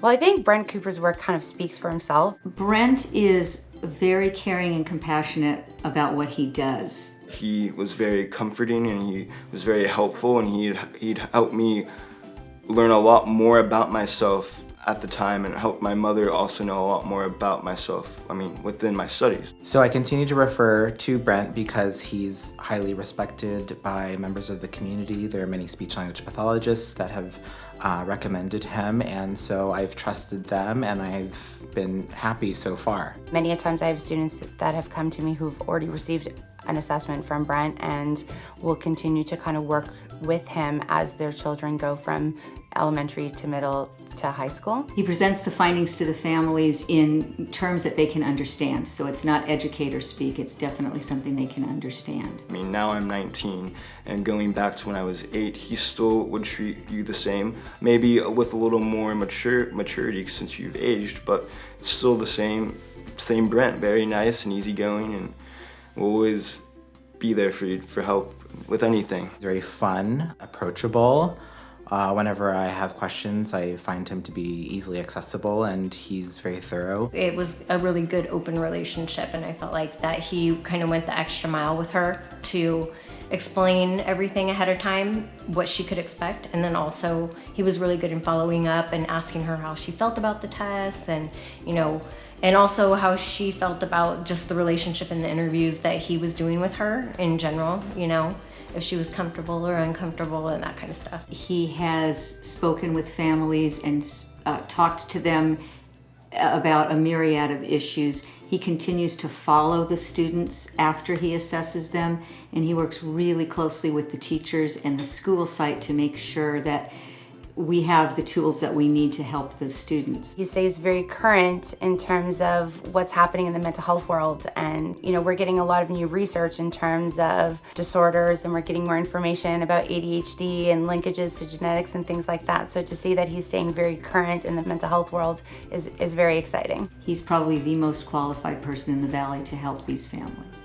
Well, I think Brent Cooper's work kind of speaks for himself. Brent is very caring and compassionate about what he does. He was very comforting and he was very helpful, and he'd help me learn a lot more about myself at the time and help my mother also know a lot more about myself, within my studies. So I continue to refer to Brent because he's highly respected by members of the community. There are many speech language pathologists that have recommended him, and so I've trusted them and I've been happy so far. Many a times I have students that have come to me who've already received an assessment from Brent and will continue to kind of work with him as their children go from elementary to middle to high school. He presents the findings to the families in terms that they can understand. So it's not educator speak, it's definitely something they can understand. Now I'm 19, and going back to when I was 8, he still would treat you the same, maybe with a little more maturity since you've aged, but it's still the same Brent, very nice and easygoing, and will always be there for you for help with anything. Very fun, approachable. Whenever I have questions, I find him to be easily accessible, and he's very thorough. It was a really good open relationship, and I felt like that he kind of went the extra mile with her to explain everything ahead of time, what she could expect, and then also he was really good in following up and asking her how she felt about the tests, and and also how she felt about just the relationship and the interviews that he was doing with her in general, if she was comfortable or uncomfortable and that kind of stuff. He has spoken with families and talked to them about a myriad of issues. He continues to follow the students after he assesses them, and he works really closely with the teachers and the school site to make sure that we have the tools that we need to help the students. He stays very current in terms of what's happening in the mental health world, and we're getting a lot of new research in terms of disorders, and we're getting more information about ADHD and linkages to genetics and things like that. So to see that he's staying very current in the mental health world is very exciting. He's probably the most qualified person in the Valley to help these families.